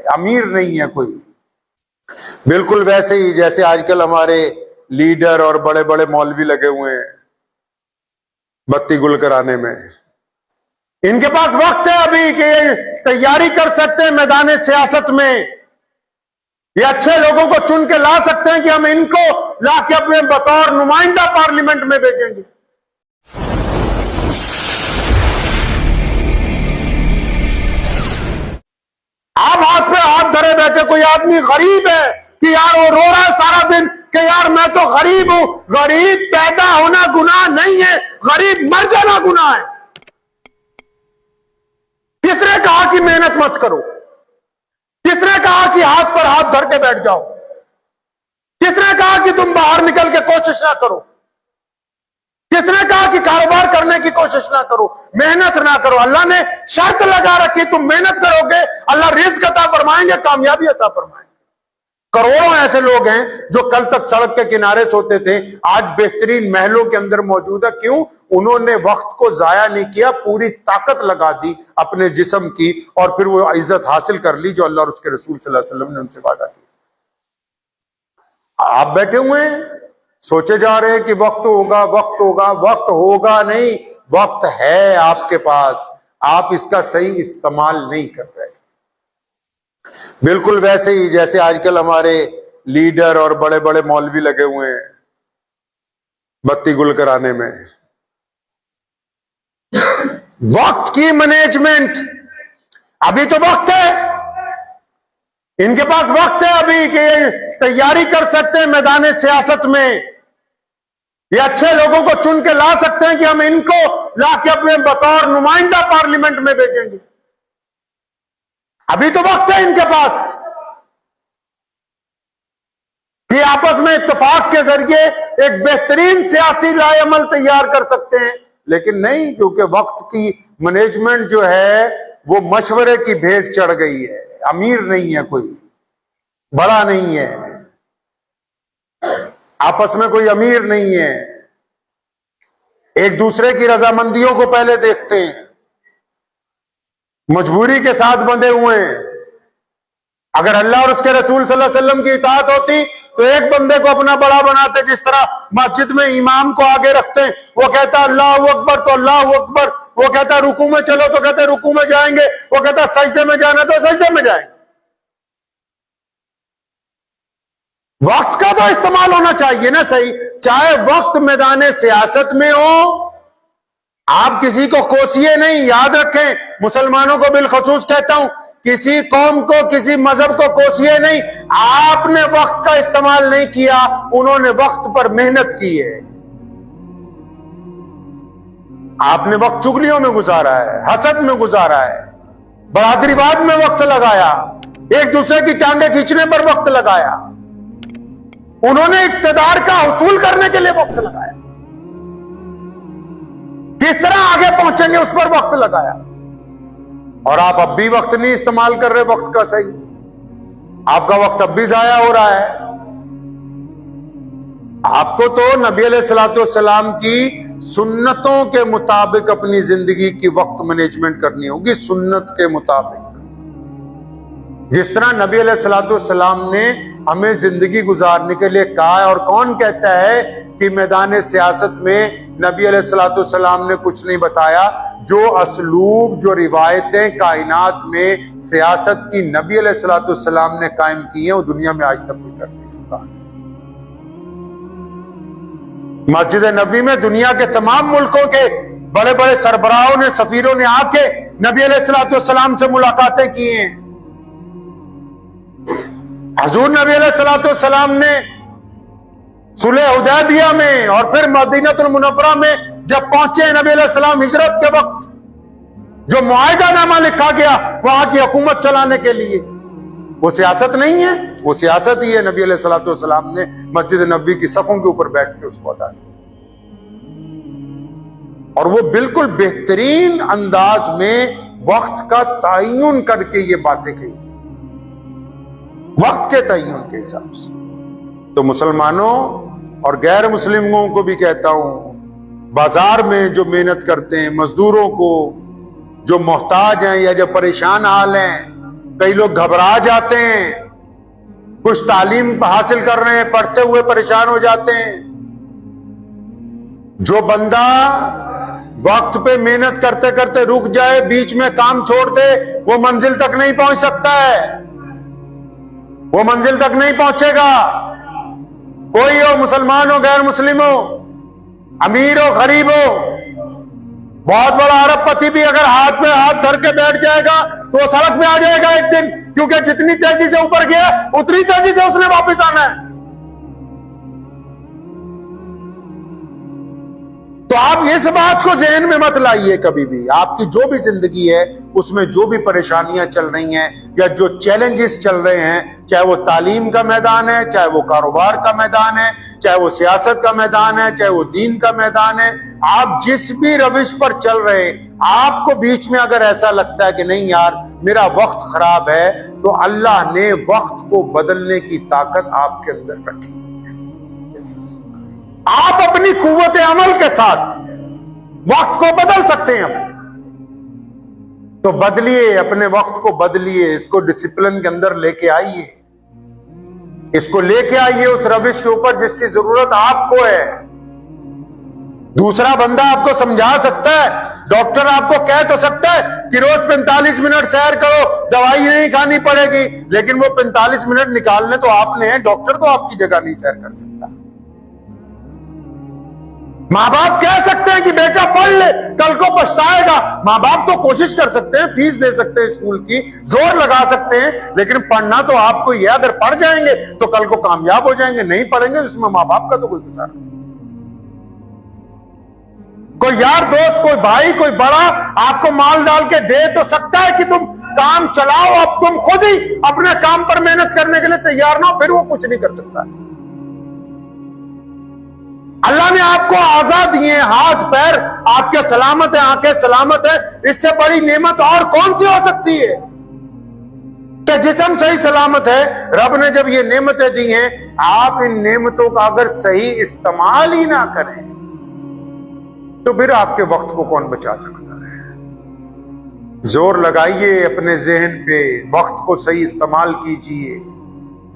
अमीर नहीं है कोई। बिल्कुल वैसे ही जैसे आजकल हमारे लीडर और बड़े बड़े मौलवी लगे हुए हैं बत्ती गुल कराने में। इनके पास वक्त है अभी कि ये तैयारी कर सकते हैं मैदान सियासत में। ये अच्छे लोगों को चुन के ला सकते हैं कि हम इनको ला के अपने बतौर नुमाइंदा पार्लियामेंट में भेजेंगे। आप हाथ पे हाथ धरे बैठे, कोई आदमी गरीब है कि यार वो रो रहा है सारा दिन कि यार मैं तो गरीब हूं। गरीब पैदा होना गुनाह नहीं है, गरीब मर जाना गुनाह है। किसने कहा कि मेहनत मत करो? किसने कहा कि हाथ पर हाथ धर के बैठ जाओ? किसने कहा कि तुम बाहर निकल के कोशिश ना करो? किसने कहा कि कारोबार करने की कोशिश ना करो, मेहनत ना करो? अल्लाह ने शर्त लगा रखी, तुम मेहनत करोगे अल्लाह रिज़्क़ अता फरमाएंगे, कामयाबी अता फरमाएंगे। करोड़ों ऐसे लोग हैं जो कल तक सड़क के किनारे सोते थे, आज बेहतरीन महलों के अंदर मौजूद है। क्यों? उन्होंने वक्त को जाया नहीं किया, पूरी ताकत लगा दी अपने जिस्म की और फिर वो इज्जत हासिल कर ली जो अल्लाह और उसके रसूल सल्लल्लाहु अलैहि वसल्लम ने उनसे वादा किया। आप बैठे हुए हैं सोचे जा रहे हैं कि वक्त होगा, वक्त होगा। वक्त होगा नहीं, वक्त है आपके पास, आप इसका सही इस्तेमाल नहीं कर रहे। बिल्कुल वैसे ही जैसे आजकल हमारे लीडर और बड़े बड़े मौलवी लगे हुए हैं बत्ती गुल कराने में। वक्त की मैनेजमेंट, अभी तो वक्त है, इनके पास वक्त है अभी कि ये तैयारी कर सकते हैं मैदान सियासत में। ये अच्छे लोगों को चुन के ला सकते हैं कि हम इनको ला के अपने बतौर नुमाइंदा पार्लियामेंट में भेजेंगे। अभी तो वक्त है इनके पास कि आपस में इत्तेफाक के जरिए एक बेहतरीन सियासी लाएअमल तैयार कर सकते हैं। लेकिन नहीं, क्योंकि वक्त की मैनेजमेंट जो है वो मशवरे की भेंट चढ़ गई है। अमीर नहीं है कोई, बड़ा नहीं है, आपस में कोई अमीर नहीं है। एक दूसरे की रजामंदियों को पहले देखते हैं, मजबूरी के साथ बंधे हुए हैं। अगर अल्लाह और उसके रसूल सल्लल्लाहु अलैहि वसल्लम की इताअत होती तो एक बंदे को अपना बड़ा बनाते, जिस तरह मस्जिद में इमाम को आगे रखते हैं। वो कहता है अल्लाहु अकबर तो अल्लाहु अकबर, वो कहता है रुकू में चलो तो कहते हैं रुकू में जाएंगे, वो कहता है सजदे में जाना तो सजदे में जाएंगे। वक्त का तो इस्तेमाल होना चाहिए ना सही, चाहे वक्त मैदान सियासत में हो। आप किसी को कोसिए नहीं, याद रखें, मुसलमानों को बिलखसूस कहता हूं, किसी कौम को किसी मजहब को कोसिए नहीं। आपने वक्त का इस्तेमाल नहीं किया, उन्होंने वक्त पर मेहनत की है। आपने वक्त चुगलियों में गुजारा है, हसद में गुजारा है, बरादरीवाद में वक्त लगाया, एक दूसरे की टांगे खींचने पर वक्त लगाया। उन्होंने इक्तदार का हुसूल करने के लिए वक्त लगाया, किस तरह आगे पहुंचेंगे उस पर वक्त लगाया। और आप अब भी वक्त नहीं इस्तेमाल कर रहे वक्त का सही, आपका वक्त अब भी जाया हो रहा है। आपको तो नबी अलैहिस्सलाम की सुन्नतों के मुताबिक अपनी जिंदगी की वक्त मैनेजमेंट करनी होगी, सुन्नत के मुताबिक। जिस तरह नबी अलैहिस्सलाम ने हमें जिंदगी गुजारने के लिए कहा है। और कौन कहता है कि मैदान सियासत में नबी अलैहिस्सलाम ने कुछ नहीं बताया? जो असलूब, जो रिवायतें कायनात में सियासत की नबी अलैहिस्सलाम ने कायम की हैं, वो दुनिया में आज तक कोई कर नहीं सका। मस्जिद नबी में दुनिया के तमाम मुल्कों के बड़े बड़े सरबराहों ने, सफीरों ने आके नबी अलैहिस्सलाम से मुलाकातें की हैं। हजूर नबी अलैहिस्सलाम ने सुलह हुदैबिया में और फिर मदीनतुल मुनव्वरा में जब पहुंचे नबी अलैहिस्सलाम हिजरत के वक्त, जो मुआहिदानामा लिखा गया वहां की हुकूमत चलाने के लिए, वो सियासत नहीं है, वो सियासत ही है। नबी अलैहिस्सलाम ने मस्जिद नबवी की सफों के ऊपर बैठ के उसको अदा किया और वो बिल्कुल बेहतरीन अंदाज में वक्त का तयन करके ये बातें कही, वक्त के तयन के हिसाब से। तो मुसलमानों और गैर मुस्लिमों को भी कहता हूं, बाजार में जो मेहनत करते हैं, मजदूरों को, जो मोहताज हैं या जो परेशान हाल हैं, कई लोग घबरा जाते हैं, कुछ तालीम हासिल कर रहे हैं, पढ़ते हुए परेशान हो जाते हैं। जो बंदा वक्त पे मेहनत करते करते रुक जाए, बीच में काम छोड़ दे, वो मंजिल तक नहीं पहुंच सकता है, वो मंजिल तक नहीं पहुंचेगा। कोई हो, मुसलमान हो, गैर मुस्लिम हो, अमीर हो, गरीब हो, बहुत बड़ा अरबपति भी अगर हाथ में हाथ धर के बैठ जाएगा तो वो सड़क पे आ जाएगा एक दिन, क्योंकि जितनी तेजी से ऊपर गया उतनी तेजी से उसने वापस आना है। तो आप इस बात को ज़हन में मत लाइए कभी भी। आपकी जो भी जिंदगी है उसमें जो भी परेशानियां चल रही हैं या जो चैलेंजेस चल रहे हैं, चाहे वो तालीम का मैदान है, चाहे वो कारोबार का मैदान है, चाहे वो सियासत का मैदान है, चाहे वो दीन का मैदान है, आप जिस भी रविश पर चल रहे हैं, आपको बीच में अगर ऐसा लगता है कि नहीं यार मेरा वक्त खराब है, तो अल्लाह ने वक्त को बदलने की ताकत आपके अंदर रखी है। आप अपनी कुव्वत अमल के साथ वक्त को बदल सकते हैं। तो बदलिए, अपने वक्त को बदलिए, इसको डिसिप्लिन के अंदर लेके आइए, इसको लेके आइए उस रविश के ऊपर जिसकी जरूरत आपको है। दूसरा बंदा आपको समझा सकता है, डॉक्टर आपको कह तो सकता है कि रोज 45 मिनट सैर करो, दवाई नहीं खानी पड़ेगी, लेकिन वो 45 मिनट निकालने तो आपने हैं, डॉक्टर तो आपकी जगह नहीं सैर कर सकता। माँ बाप कह सकते हैं कि बेटा पढ़ ले, कल को पछताएगा, माँ बाप तो कोशिश कर सकते हैं, फीस दे सकते हैं स्कूल की, जोर लगा सकते हैं, लेकिन पढ़ना तो आपको ही है। अगर पढ़ जाएंगे तो कल को कामयाब हो जाएंगे, नहीं पढ़ेंगे तो इसमें माँ बाप का तो कोई गुजारा नहीं। कोई यार दोस्त, कोई भाई, कोई बड़ा आपको माल डाल के दे तो सकता है कि तुम काम चलाओ, अब तुम खुद ही अपने काम पर मेहनत करने के लिए तैयार ना हो, फिर वो कुछ नहीं कर सकता है। अल्लाह ने आपको आजाद दिए, हाथ पैर आपके सलामत है, आंखें सलामत है, इससे बड़ी नेमत और कौन सी हो सकती है? कि जिस्म सही सलामत है, रब ने जब ये नेमतें दी हैं, आप इन नेमतों का अगर सही इस्तेमाल ही ना करें तो फिर आपके वक्त को कौन बचा सकता है? जोर लगाइए अपने जहन पे, वक्त को सही इस्तेमाल कीजिए,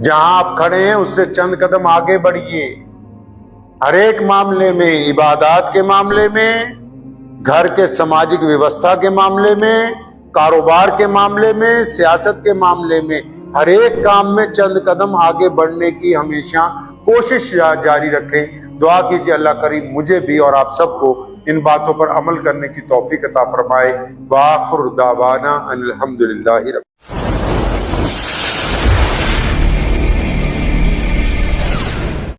जहां आप खड़े हैं उससे चंद कदम आगे बढ़िए। हर एक मामले में, इबादत के मामले में, घर के सामाजिक व्यवस्था के मामले में, कारोबार के मामले में, सियासत के मामले में, हर एक काम में चंद कदम आगे बढ़ने की हमेशा कोशिश जारी रखें। दुआ कीजिए अल्लाह करीम मुझे भी और आप सबको इन बातों पर अमल करने की तौफीक अता फरमाए। व आखिर दावाना अनिल हम्दुलिल्लाहि रब्बिल आलमीन।